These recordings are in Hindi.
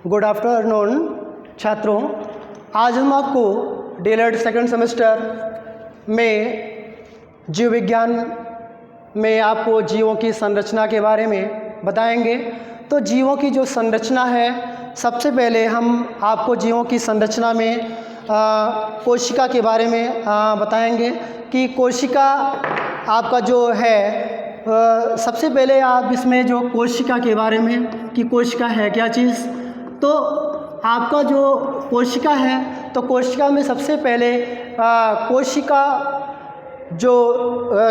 गुड आफ्टरनून छात्रों, आज हम आपको डीएलएड सेकंड सेमेस्टर में जीव विज्ञान में आपको जीवों की संरचना के बारे में बताएंगे। तो जीवों की जो संरचना है, सबसे पहले हम आपको जीवों की संरचना में कोशिका के बारे में बताएंगे कि कोशिका आपका जो है सबसे पहले आप इसमें जो कोशिका के बारे में कि कोशिका है क्या चीज़। तो आपका जो कोशिका है, तो कोशिका में सबसे पहले कोशिका जो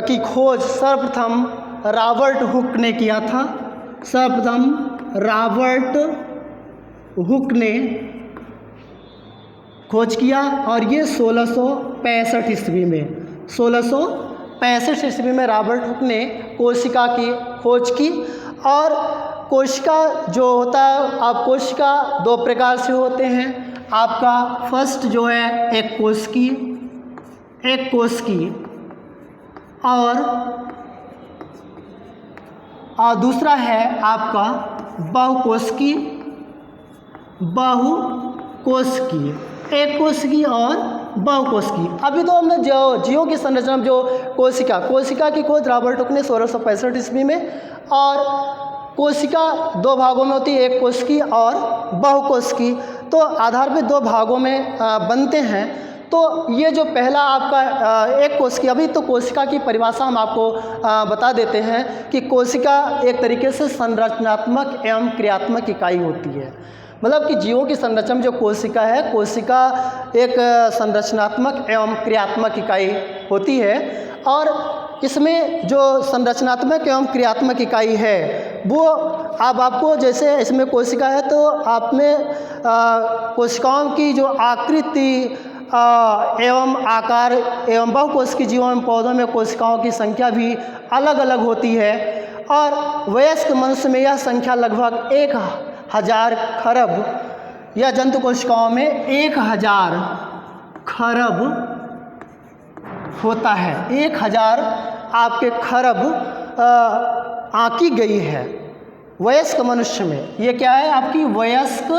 की खोज सर्वप्रथम रॉबर्ट हुक ने किया था। सर्वप्रथम रॉबर्ट हुक ने खोज किया और ये 1665 ईस्वी में 1665 ईस्वी में रॉबर्ट हुक ने कोशिका की खोज की। और कोशिका जो होता है, आप कोशिका दो प्रकार से होते हैं। आपका फर्स्ट जो है एक कोशिकी और दूसरा है आपका बहुकोशिकी। एक कोशिकी और बहुकोशिकी। अभी तो हमने जीवों की संरचना में जो कोशिका की खोज रॉबर्ट हुक ने 1665 ईस्वी में, और कोशिका दो भागों में होती है, एक कोशिकी और बहुकोशिकी। तो आधार पे दो भागों में बनते हैं। तो ये जो पहला आपका एक कोशिकी, अभी तो कोशिका की परिभाषा हम आपको बता देते हैं कि कोशिका एक तरीके से संरचनात्मक एवं क्रियात्मक इकाई होती है। मतलब कि जीवों की संरचना में जो कोशिका है, कोशिका एक संरचनात्मक एवं क्रियात्मक इकाई होती है। और इसमें जो संरचनात्मक एवं क्रियात्मक इकाई है वो अब आपको, जैसे इसमें कोशिका है तो आप में कोशिकाओं की जो आकृति एवं आकार एवं बहुकोशिकीय जीवों एवं पौधों में कोशिकाओं की संख्या भी अलग अलग होती है। और वयस्क मनुष्य में यह संख्या लगभग 1000 खरब या जंतु कोशिकाओं में 1000 खरब होता है। 1000 आपके खरब आंकी गई है वयस्क मनुष्य में। ये क्या है आपकी वयस्क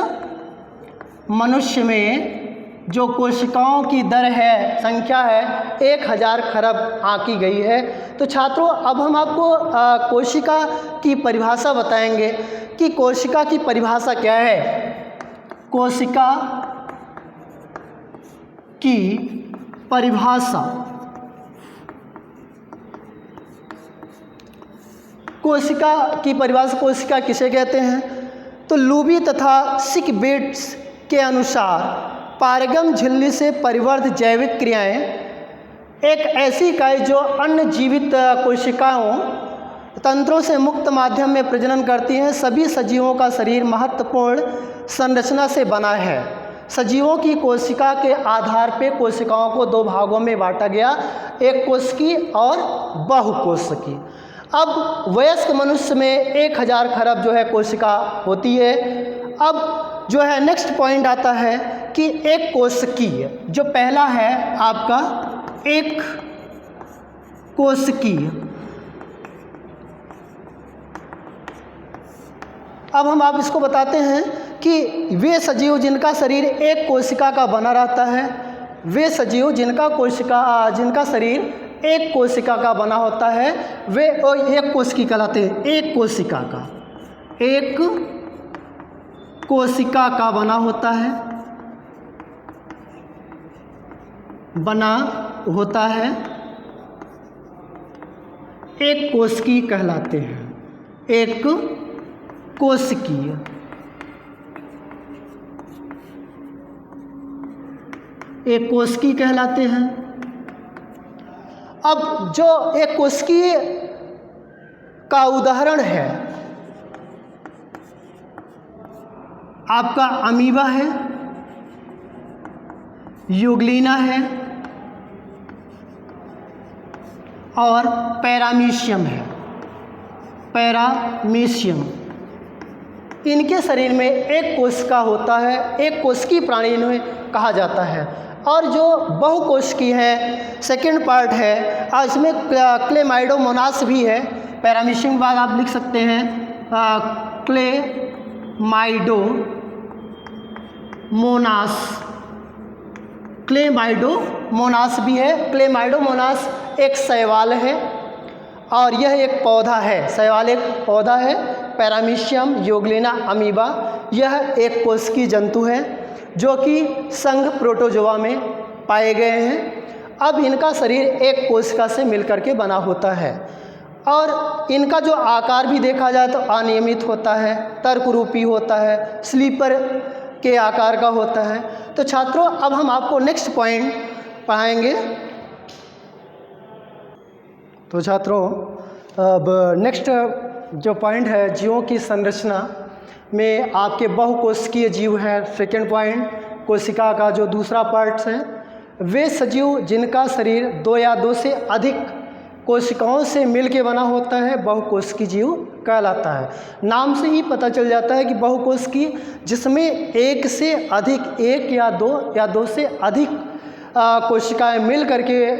मनुष्य में जो कोशिकाओं की दर है, संख्या है, 1000 खरब आंकी गई है। तो छात्रों, अब हम आपको कोशिका की परिभाषा बताएंगे कि कोशिका की परिभाषा क्या है। कोशिका की परिभाषा, कोशिका किसे कहते हैं? तो लूबी तथा सिकबेट्स के अनुसार पारगम झिल्ली से परिवर्धित जैविक क्रियाएं एक ऐसी इकाई जो अन्य जीवित कोशिकाओं तंत्रों से मुक्त माध्यम में प्रजनन करती हैं। सभी सजीवों का शरीर महत्वपूर्ण संरचना से बना है। सजीवों की कोशिका के आधार पे कोशिकाओं को दो भागों में बांटा गया, एक कोशिकी और बहुकोशिकी। अब वयस्क मनुष्य में 1000 खरब जो है कोशिका होती है। अब जो है नेक्स्ट पॉइंट आता है कि एक कोशिकीय, जो पहला है आपका एक कोशिकीय। अब हम आप इसको बताते हैं कि वे सजीव जिनका शरीर एक कोशिका का बना रहता है, वे सजीव जिनका शरीर एक कोशिका का बना होता है, वे एक कोशिकी कहलाते हैं। एक कोशिका का बना होता है, एक कोशिकी कहलाते हैं। एक कोशिकीय। एक कोशिकी कहलाते हैं। अब जो एक कोशिकीय का उदाहरण है आपका अमीबा है, यूग्लिना है और पैरामीशियम है। इनके शरीर में एक कोशिका होता है, एक कोशिकीय प्राणी इन्हें कहा जाता है। और जो बहुकोशिकीय है, सेकंड पार्ट है, इसमें क्लेमाइडोमोनास भी है। पैरामीशियम के बाद आप लिख सकते हैं क्लेमाइडोमोनास भी है। क्लेमाइडोमोनास एक शैवाल है और यह एक पौधा है। शैवाल एक पौधा है। पैरामीशियम यूग्लिना अमीबा, यह एक कोशिकीय जंतु है जो कि संघ प्रोटोजोआ में पाए गए हैं। अब इनका शरीर एक कोशिका से मिलकर के बना होता है और इनका जो आकार भी देखा जाए तो अनियमित होता है, तर्करूपी होता है, स्लीपर के आकार का होता है। तो छात्रों, अब हम आपको नेक्स्ट पॉइंट पढ़ाएंगे। तो छात्रों, अब नेक्स्ट जो पॉइंट है, जीवों की संरचना में आपके बहुकोशिकीय जीव है। सेकेंड पॉइंट, कोशिका का जो दूसरा पार्ट है, वे सजीव जिनका शरीर 2 या 2 से अधिक कोशिकाओं से मिल के बना होता है, बहुकोशिकीय जीव कहलाता है। नाम से ही पता चल जाता है कि बहुकोशिकीय, जिसमें एक से अधिक, 1 या 2 से अधिक कोशिकाएं मिल करके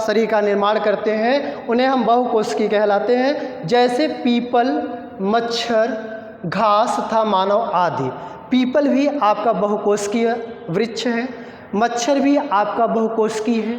शरीर का निर्माण करते हैं, उन्हें हम बहुकोशिकीय कहलाते हैं। जैसे पीपल, मच्छर, घास तथा मानव आदि। पीपल भी आपका बहुकोशिकीय वृक्ष है, मच्छर भी आपका बहुकोशिकीय है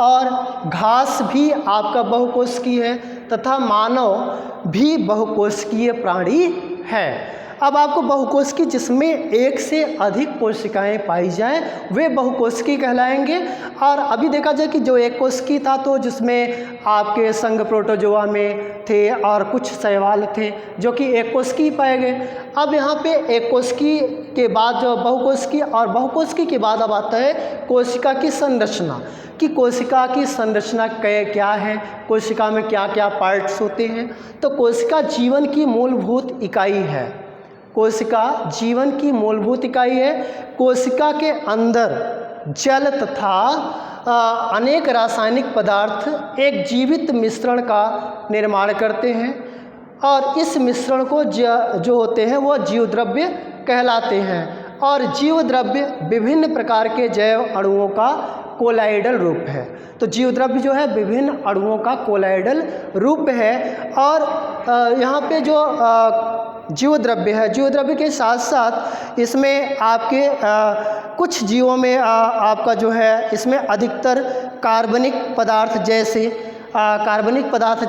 और घास भी आपका बहुकोशिकीय है तथा मानव भी बहुकोशिकीय प्राणी है। अब आपको बहुकोशिकीय जिसमें 1 से अधिक कोशिकाएं पाई जाएं, वे बहुकोशिकीय कहलाएंगे। और अभी देखा जाए कि जो एक कोशिकीय था तो जिसमें आपके संघ प्रोटोजोआ में थे और कुछ शैवाल थे जो कि एक कोशिकीय पाए गए। अब यहाँ पे एक कोशिकीय के बाद जो बहुकोशिकीय, और बहुकोशिकीय के बाद अब आता है कोशिका की संरचना, कि कोशिका की संरचना क्या है, कोशिका में क्या क्या पार्ट्स होते हैं। तो कोशिका जीवन की मूलभूत इकाई है। कोशिका जीवन की मूलभूत इकाई है। कोशिका के अंदर जल तथा अनेक रासायनिक पदार्थ एक जीवित मिश्रण का निर्माण करते हैं और इस मिश्रण को जो होते हैं वो जीव द्रव्य कहलाते हैं। और जीव द्रव्य विभिन्न प्रकार के जैव अणुओं का कोलाइडल रूप है। तो जीव द्रव्य जो है विभिन्न अणुओं का कोलाइडल रूप है। और यहाँ पे जो जीव द्रव्य है, जीव द्रव्य के साथ साथ इसमें आपके कुछ जीवों में आपका जो है इसमें अधिकतर कार्बनिक पदार्थ जैसे कार्बनिक पदार्थ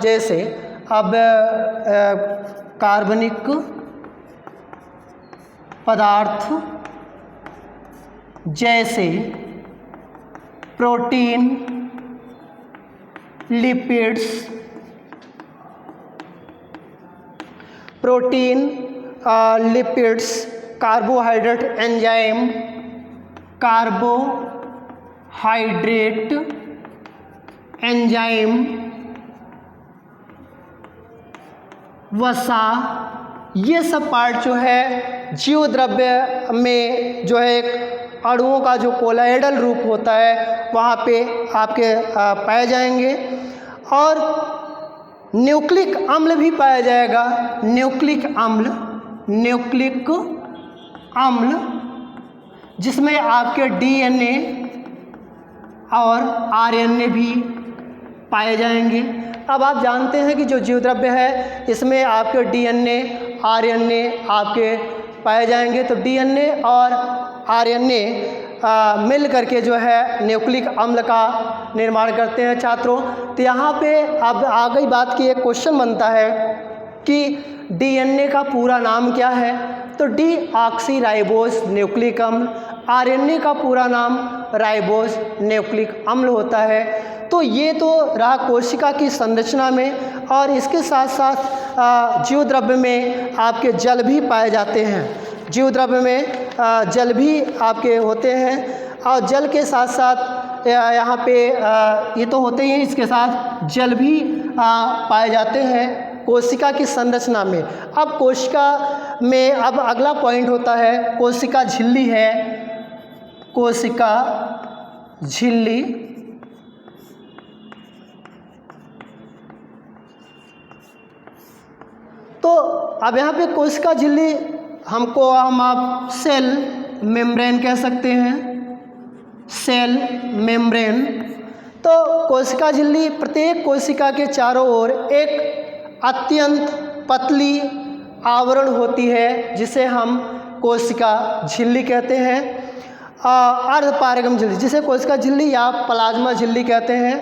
जैसे प्रोटीन, लिपिड्स, कार्बोहाइड्रेट एंजाइम, वसा, ये सब पार्ट जो है जीव द्रव्य में जो है एक अणुओं का जो कोलाइडल रूप होता है वहाँ पे आपके पाए जाएंगे। और न्यूक्लिक अम्ल भी पाया जाएगा। न्यूक्लिक अम्ल जिसमें आपके डीएनए और आरएनए भी पाए जाएंगे। अब आप जानते हैं कि जो जीव द्रव्य है इसमें आपके डीएनए, आरएनए आपके पाए जाएंगे। तो डीएनए और आरएनए मिल करके जो है न्यूक्लिक अम्ल का निर्माण करते हैं छात्रों। तो यहाँ पे अब आ गई बात की एक क्वेश्चन बनता है कि डीएनए का पूरा नाम क्या है। तो डीऑक्सीराइबोस न्यूक्लिक अम्ल, आरएनए का पूरा नाम राइबोस न्यूक्लिक अम्ल होता है। तो ये तो रहा कोशिका की संरचना में। और इसके साथ साथ जीव द्रव्य में आपके जल भी पाए जाते हैं। जीव द्रव्य में जल भी आपके होते हैं और जल के साथ साथ यहाँ पे ये तो होते ही हैं, इसके साथ जल भी पाए जाते हैं कोशिका की संरचना में। अब कोशिका में अब अगला पॉइंट होता है कोशिका झिल्ली है। कोशिका झिल्ली तो अब यहाँ पे कोशिका झिल्ली हम आप सेल मेम्ब्रेन कह सकते हैं। Cell membrane. तो कोशिका झिल्ली प्रत्येक कोशिका के चारों ओर एक अत्यंत पतली आवरण होती है जिसे हम कोशिका झिल्ली कहते हैं, अर्धपारगम झिल्ली जिसे कोशिका झिल्ली या प्लाज्मा झिल्ली कहते हैं,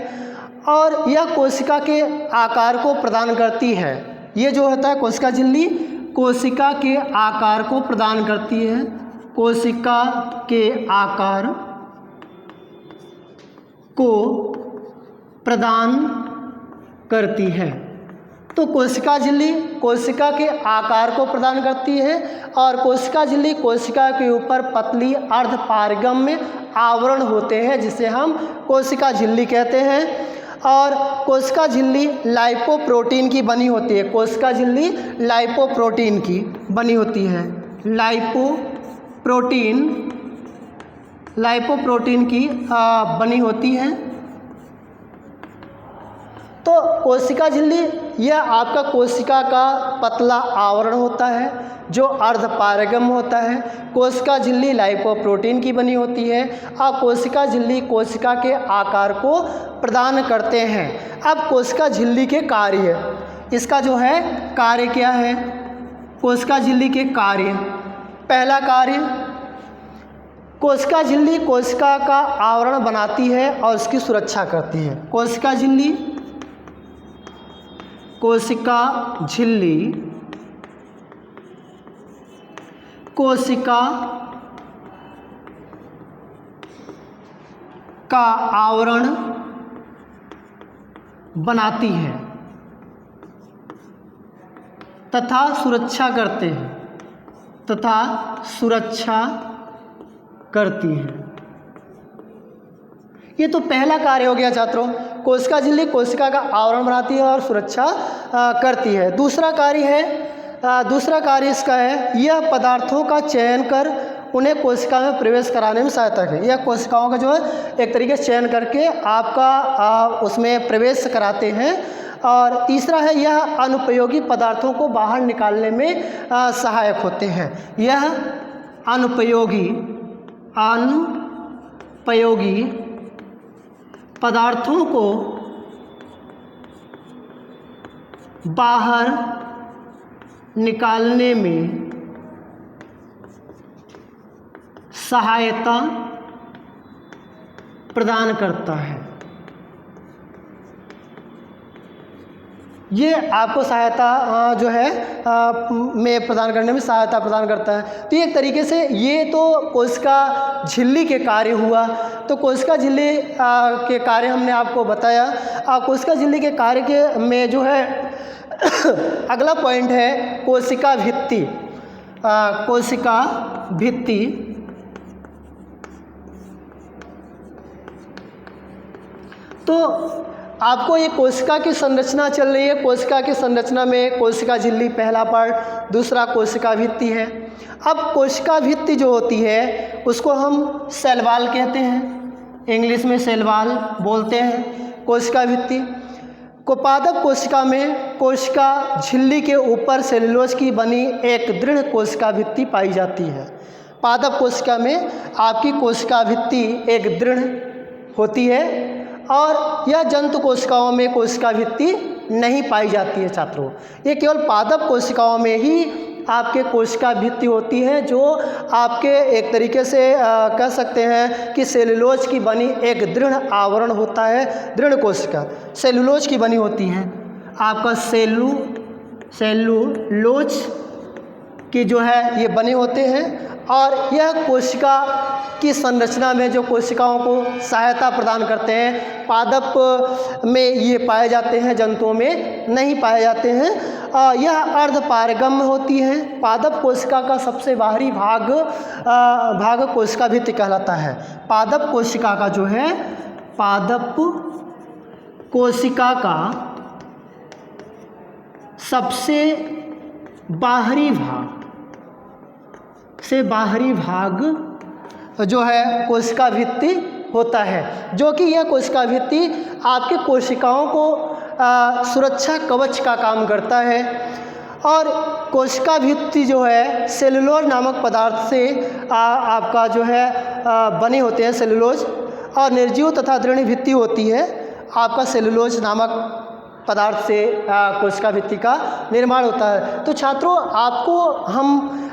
और यह कोशिका के आकार को प्रदान करती है। ये जो होता है कोशिका झिल्ली कोशिका के आकार को प्रदान करती है, कोशिका के आकार को प्रदान करती है। तो कोशिका झिल्ली कोशिका के आकार को प्रदान करती है और कोशिका झिल्ली कोशिका के ऊपर पतली अर्धपारगम्य आवरण होते हैं जिसे हम कोशिका झिल्ली कहते हैं। और कोशिका झिल्ली लाइपोप्रोटीन की बनी होती है, कोशिका झिल्ली लाइपोप्रोटीन की बनी होती है, लाइपोप्रोटीन की बनी होती है। तो कोशिका झिल्ली यह आपका कोशिका का पतला आवरण होता है जो अर्धपारगम होता है। कोशिका झिल्ली लाइपोप्रोटीन की बनी होती है और कोशिका झिल्ली कोशिका के आकार को प्रदान करते हैं। अब कोशिका झिल्ली के कार्य, इसका जो है कार्य क्या है, कोशिका झिल्ली के कार्य। पहला कार्य, कोशिका झिल्ली कोशिका का आवरण बनाती है और उसकी सुरक्षा करती है। कोशिका झिल्ली कोशिका का आवरण बनाती है तथा सुरक्षा करती है। ये तो पहला कार्य हो गया छात्रों, कोशिका झिल्ली कोशिका का आवरण बनाती है और सुरक्षा करती है। दूसरा कार्य इसका है, यह पदार्थों का चयन कर उन्हें कोशिका में प्रवेश कराने में सहायता है। यह कोशिकाओं का जो है एक तरीके से चयन करके आपका उसमें प्रवेश कराते हैं। और तीसरा है, यह अनुपयोगी पदार्थों को बाहर निकालने में सहायक होते हैं। यह अनुपयोगी पदार्थों को बाहर निकालने में सहायता प्रदान करता है। ये आपको सहायता जो है में प्रदान करने में सहायता प्रदान करता है। तो एक तरीके से ये तो कोशिका झिल्ली के कार्य हुआ। तो कोशिका झिल्ली के कार्य हमने आपको बताया। कोशिका झिल्ली के कार्य के में जो है अगला पॉइंट है कोशिका भित्ति। कोशिका भित्ति तो आपको ये कोशिका की संरचना चल रही है। कोशिका की संरचना में कोशिका झिल्ली पहला पार्ट, दूसरा कोशिका भित्ति है। अब कोशिका भित्ति जो होती है उसको हम सेल वॉल कहते हैं, इंग्लिश में सेल वॉल बोलते हैं। कोशिका भित्ति को पादप कोशिका में कोशिका झिल्ली के ऊपर सेलुलोज की बनी एक दृढ़ कोशिका भित्ति पाई जाती है। पादप कोशिका में आपकी कोशिका भित्ति एक दृढ़ होती है और यह जंतु कोशिकाओं में कोशिका भित्ति नहीं पाई जाती है छात्रों। ये केवल पादप कोशिकाओं में ही आपके कोशिका भित्ति होती है जो आपके एक तरीके से कह सकते हैं कि सेलुलोज की बनी एक दृढ़ आवरण होता है। दृढ़ कोशिका सेलुलोज की बनी होती है। आपका सेलुलोज की जो है ये बने होते हैं और यह कोशिका की संरचना में जो कोशिकाओं को सहायता प्रदान करते हैं। पादप में ये पाए जाते हैं, जंतुओं में नहीं पाए जाते हैं। यह अर्धपारगम्य होती है। पादप कोशिका का सबसे बाहरी भाग कोशिका भित्ति कहलाता है। पादप कोशिका का जो है पादप कोशिका का सबसे बाहरी भाग जो है कोशिका भित्ति होता है, जो कि यह कोशिका भित्ति आपके कोशिकाओं को सुरक्षा कवच का काम करता है। और कोशिका भित्ति जो है सेलुलोज नामक पदार्थ से आपका जो है बने होते हैं। सेलुलोज और निर्जीव तथा दृढ़ भित्ति होती है आपका सेलुलोज नामक पदार्थ से कोशिका भित्ति का निर्माण होता है। तो छात्रों, आपको हम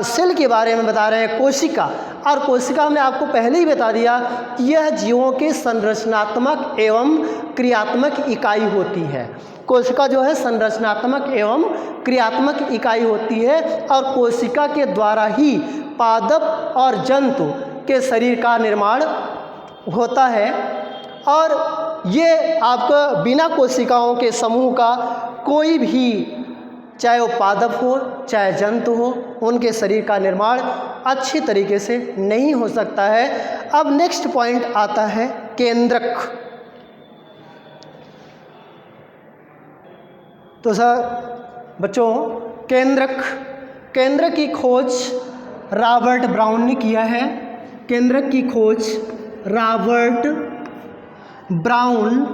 सेल के बारे में बता रहे हैं, कोशिका। और कोशिका हमने आपको पहले ही बता दिया कि यह जीवों के संरचनात्मक एवं क्रियात्मक इकाई होती है। कोशिका जो है संरचनात्मक एवं क्रियात्मक इकाई होती है और कोशिका के द्वारा ही पादप और जंतु के शरीर का निर्माण होता है। और ये आपका बिना कोशिकाओं के समूह का कोई भी, चाहे वो पादप हो चाहे जंतु हो, उनके शरीर का निर्माण अच्छी तरीके से नहीं हो सकता है। अब नेक्स्ट पॉइंट आता है केंद्रक। तो सर बच्चों, केंद्रक की खोज रॉबर्ट ब्राउन ने किया है। केंद्रक की खोज रॉबर्ट ब्राउन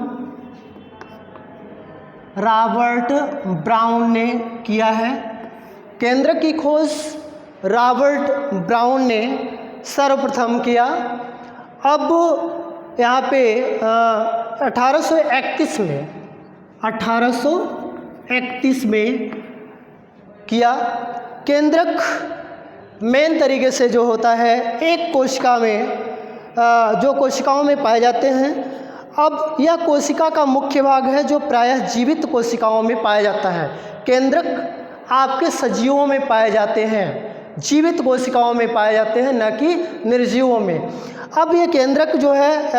ने किया है। केंद्रक की खोज रॉबर्ट ब्राउन ने सर्वप्रथम किया। अब यहाँ पे 1831 में किया। केंद्रक मेन तरीके से जो होता है एक कोशिका में, जो कोशिकाओं में पाए जाते हैं। अब यह कोशिका का मुख्य भाग है जो प्रायः जीवित कोशिकाओं में पाया जाता है। केंद्रक आपके सजीवों में पाए जाते हैं, जीवित कोशिकाओं में पाए जाते हैं, न कि निर्जीवों में। अब ये केंद्रक जो है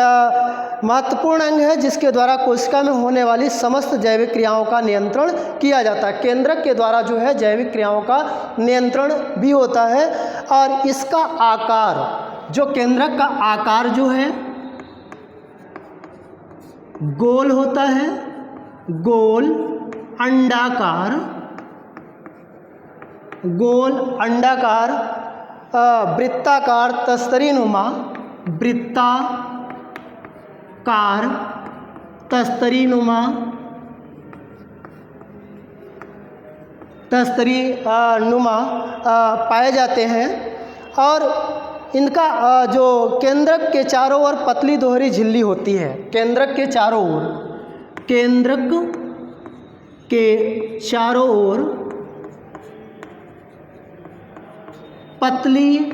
महत्वपूर्ण अंग है जिसके द्वारा कोशिका में होने वाली समस्त जैविक क्रियाओं का नियंत्रण किया जाता है। केंद्रक के द्वारा जो है जैविक क्रियाओं का नियंत्रण भी होता है। और इसका आकार, जो केंद्रक का आकार जो है गोल होता है, गोल अंडाकार, वृत्ताकार, तस्तरीनुमा पाए जाते हैं। और इनका जो केंद्रक के चारों ओर पतली दोहरी झिल्ली होती है। केंद्रक के चारों ओर पतली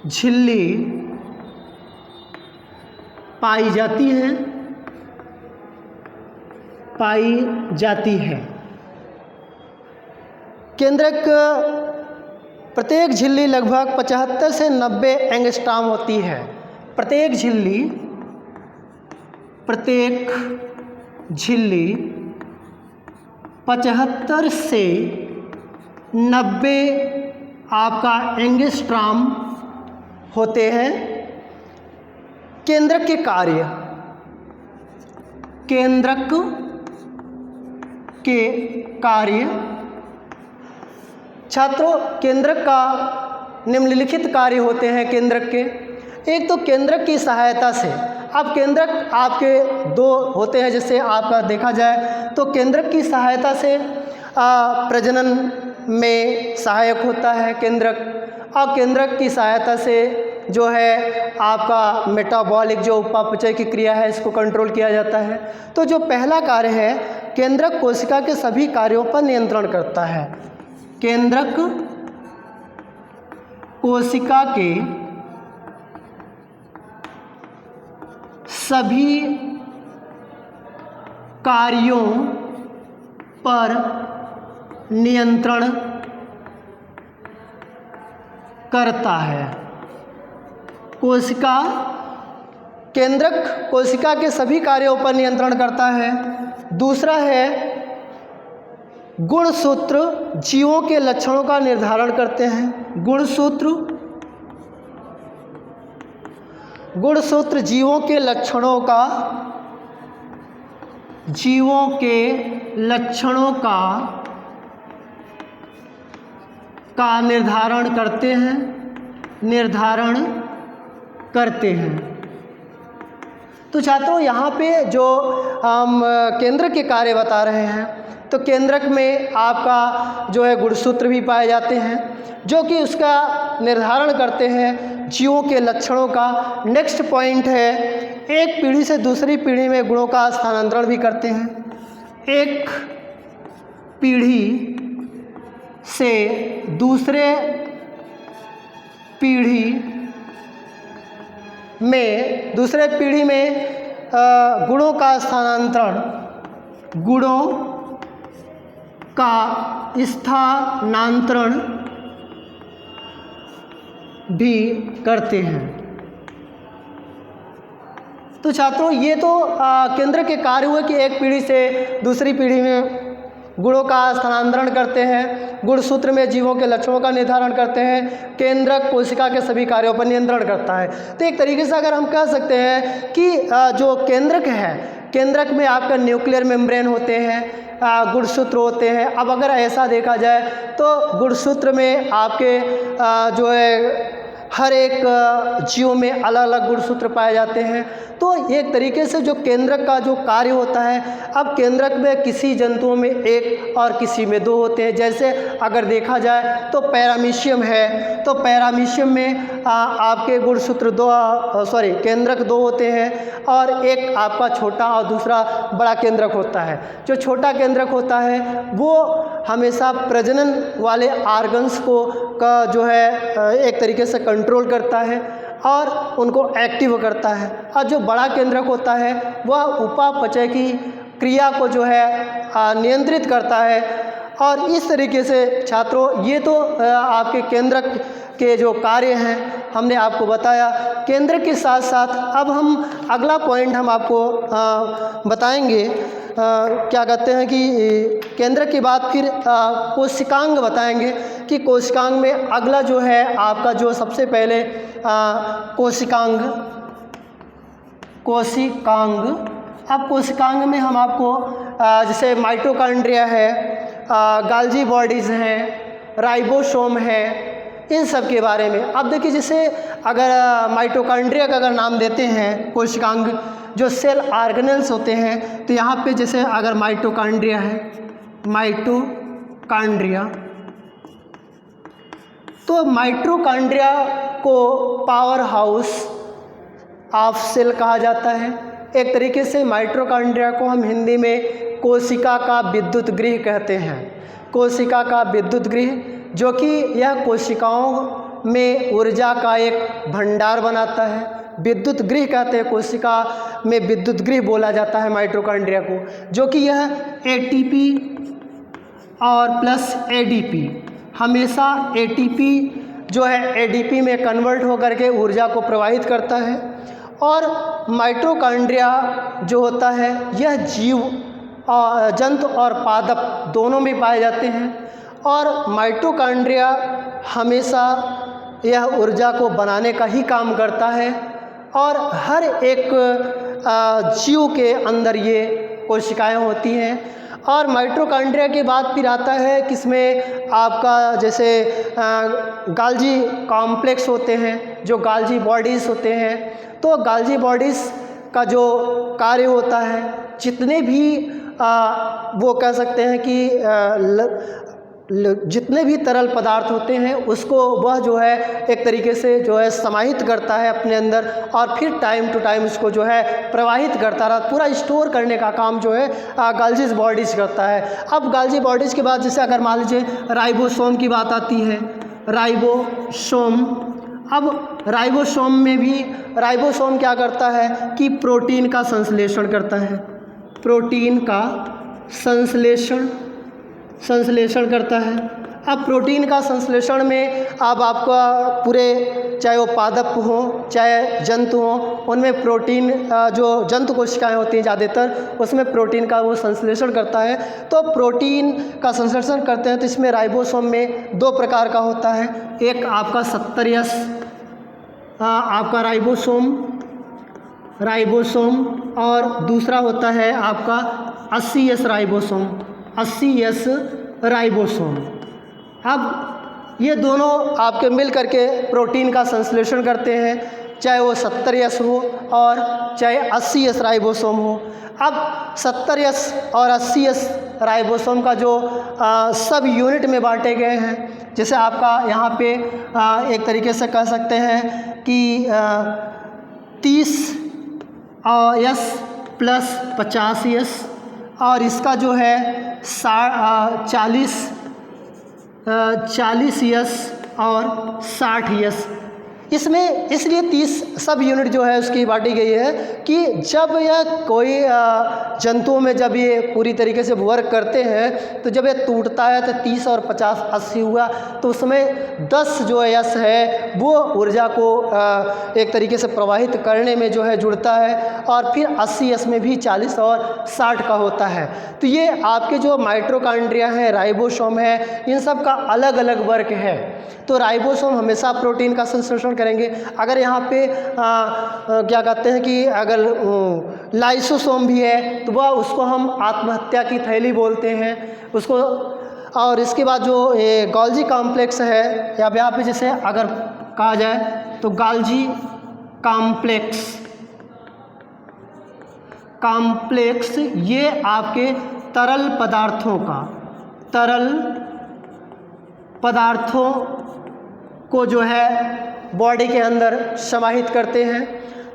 झिल्ली पाई जाती है। केंद्रक प्रत्येक झिल्ली लगभग 75 से 90 एंगस्ट्रॉम होती है। प्रत्येक झिल्ली 75 से 90 आपका एंगस्ट्रॉम होते हैं। केंद्रक के कार्य छात्रों, केंद्रक का निम्नलिखित कार्य होते हैं केंद्रक के। एक तो केंद्रक की सहायता से, अब केंद्रक आपके दो होते हैं, जैसे आपका देखा जाए तो केंद्रक की सहायता से प्रजनन में सहायक होता है केंद्रक। और केंद्रक की सहायता से जो है आपका मेटाबॉलिक जो उपापचय की क्रिया है इसको कंट्रोल किया जाता है। तो जो पहला कार्य है, केंद्रक कोशिका के सभी कार्यों पर नियंत्रण करता है। केंद्रक कोशिका के सभी कार्यों पर नियंत्रण करता है। केंद्रक कोशिका के सभी कार्यों पर नियंत्रण करता है। दूसरा है गुणसूत्र जीवों के लक्षणों का निर्धारण करते हैं। गुणसूत्र जीवों के लक्षणों का निर्धारण करते हैं। तो छात्रों, यहाँ पे जो हम केंद्रक के कार्य बता रहे हैं, तो केंद्रक में आपका जो है गुणसूत्र भी पाए जाते हैं जो कि उसका निर्धारण करते हैं जीवों के लक्षणों का। नेक्स्ट पॉइंट है, एक पीढ़ी से दूसरी पीढ़ी में गुणों का स्थानांतरण भी करते हैं। एक पीढ़ी से दूसरे पीढ़ी में गुणों का स्थानांतरण भी करते हैं। तो छात्रों, ये तो केंद्र के कार्य हुए कि एक पीढ़ी से दूसरी पीढ़ी में गुणों का स्थानांतरण करते हैं, गुणसूत्र में जीवों के लक्षणों का निर्धारण करते हैं, केंद्रक कोशिका के सभी कार्यों पर नियंत्रण करता है। तो एक तरीके से अगर हम कह सकते हैं कि जो केंद्रक है, केंद्रक में आपका न्यूक्लियर मेम्ब्रेन होते हैं, गुणसूत्र होते हैं। अब अगर ऐसा देखा जाए तो गुणसूत्र में आपके जो है हर एक जीव में अलग अलग गुणसूत्र पाए जाते हैं। तो एक तरीके से जो केंद्रक का जो कार्य होता है, अब केंद्रक में किसी जंतुओं में एक और किसी में दो होते हैं। जैसे अगर देखा जाए तो पैरामीशियम है, तो पैरामीशियम में आपके गुणसूत्र केंद्रक दो होते हैं और एक आपका छोटा और दूसरा बड़ा केंद्रक होता है। जो छोटा केंद्रक होता है वो हमेशा प्रजनन वाले आर्गन्स को जो है एक तरीके से कंट्रोल करता है और उनको एक्टिव करता है। और जो बड़ा केंद्रक होता है वह उपापचय की क्रिया को जो है नियंत्रित करता है। और इस तरीके से छात्रों, ये तो आपके केंद्रक के जो कार्य हैं हमने आपको बताया। केंद्रक के साथ साथ अब हम अगला पॉइंट हम आपको बताएंगे, क्या कहते हैं कि केंद्रक के बाद फिर कोशिकांग बताएंगे कि कोशिकांग में अगला जो है आपका जो सबसे पहले कोशिकांग। अब कोशिकांग में हम आपको जैसे माइटोकॉन्ड्रिया है, गाल्जी बॉडीज़ हैं, राइबोसोम है, इन सब के बारे में। अब देखिए, जैसे अगर माइटोकॉन्ड्रिया का अगर नाम देते हैं कोशिकांग, जो सेल ऑर्गेनेल्स होते हैं, तो यहाँ पे जैसे अगर माइटोकॉन्ड्रिया है, माइटोकॉन्ड्रिया, तो माइटोकॉन्ड्रिया को पावर हाउस ऑफ सेल कहा जाता है। एक तरीके से माइटोकॉन्ड्रिया को हम हिंदी में कोशिका का विद्युत गृह कहते हैं। कोशिका का विद्युत गृह, जो कि यह कोशिकाओं में ऊर्जा का एक भंडार बनाता है। विद्युत गृह कहते हैं, कोशिका में विद्युत गृह बोला जाता है माइटोकॉन्ड्रिया को, जो कि यह एटीपी और प्लस एडीपी, हमेशा एटीपी जो है एडीपी में कन्वर्ट होकर के ऊर्जा को प्रवाहित करता है। और माइटोकॉन्ड्रिया जो होता है यह जीव जंतु और पादप दोनों में पाए जाते हैं। और माइटोकॉन्ड्रिया हमेशा यह ऊर्जा को बनाने का ही काम करता है। और हर एक जीव के अंदर ये कोशिकाएं होती हैं। और माइटोकॉन्ड्रिया के बाद फिर आता है किसमें आपका जैसे गाल्जी कॉम्प्लेक्स होते हैं, जो गाल्जी बॉडीज़ होते हैं। तो गाल्जी बॉडीज़ का जो कार्य होता है, जितने भी वो कह सकते हैं कि जितने भी तरल पदार्थ होते हैं उसको वह जो है एक तरीके से जो है समाहित करता है अपने अंदर, और फिर टाइम टू टाइम उसको जो है प्रवाहित करता रहा, पूरा स्टोर करने का काम जो है गाल्जी बॉडीज़ करता है। अब गाल्जी बॉडीज़ के बाद जैसे अगर मान लीजिए राइबोसोम की बात आती है, राइबोसोम। अब राइबोसोम में भी राइबोसोम क्या करता है कि प्रोटीन का संश्लेषण करता है, प्रोटीन का संश्लेषण करता है। अब प्रोटीन का संश्लेषण में अब आपका पूरे, चाहे वो पादप हो चाहे जंतु हो, उनमें प्रोटीन जो जंतु कोशिकाएं होती हैं ज़्यादातर, उसमें प्रोटीन का वो संश्लेषण करता है। तो प्रोटीन का संश्लेषण करते हैं तो इसमें राइबोसोम में दो प्रकार का होता है। एक आपका 70S आपका राइबोसोम और दूसरा होता है आपका 80S राइबोसोम, 80S राइबोसोम। अब ये दोनों आपके मिल करके प्रोटीन का संश्लेषण करते हैं, चाहे वो 70S हो और चाहे 80S राइबोसोम हो। अब 70S और 80S राइबोसोम का जो सब यूनिट में बांटे गए हैं, जैसे आपका यहाँ पे एक तरीके से कह सकते हैं कि 30S प्लस 50S और इसका जो है 40 यस और 60 यस। इसमें इसलिए 30 सब यूनिट जो है उसकी बांटी गई है कि जब यह कोई जंतुओं में जब ये पूरी तरीके से वर्क करते हैं तो जब ये टूटता है तो 30 और 50 80 हुआ, तो उसमें 10 जो यस है वो ऊर्जा को एक तरीके से प्रवाहित करने में जो है जुड़ता है, और फिर 80 यस में भी 40 और 60 का होता है। तो ये आपके जो माइटोकॉन्ड्रिया हैं, राइबोसोम है, इन सब का अलग अलग वर्क है। तो राइबोसोम हमेशा प्रोटीन का संश्लेषण करेंगे। अगर यहाँ पे क्या कहते हैं कि अगर लाइसोसोम भी है तो वह उसको हम आत्महत्या की थैली बोलते हैं उसको। और इसके बाद जो ये गोल्जी कॉम्प्लेक्स है, या यहाँ पे जैसे अगर कहा जाए तो गोल्जी कॉम्प्लेक्स ये आपके तरल पदार्थों को जो है बॉडी के अंदर समाहित करते हैं।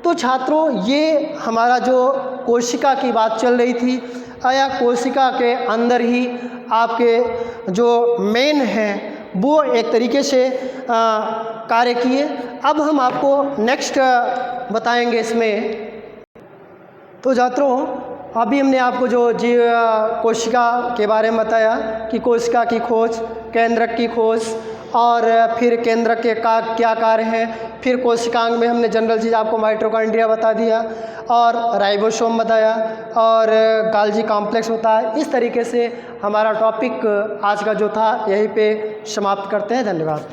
तो छात्रों, ये हमारा जो कोशिका की बात चल रही थी, या कोशिका के अंदर ही आपके जो मेन हैं वो एक तरीके से कार्य किए। अब हम आपको नेक्स्ट बताएंगे इसमें। तो छात्रों, अभी हमने आपको जो कोशिका के बारे में बताया कि कोशिका की खोज, केंद्रक की खोज, और फिर केंद्रक के का क्या कार्य हैं, फिर कोशिकांग में हमने जनरल चीज़ आपको माइटोकॉन्ड्रिया बता दिया, और राइबोसोम बताया, और गोल्जी कॉम्प्लेक्स बताया। इस तरीके से हमारा टॉपिक आज का जो था यहीं पे समाप्त करते हैं। धन्यवाद।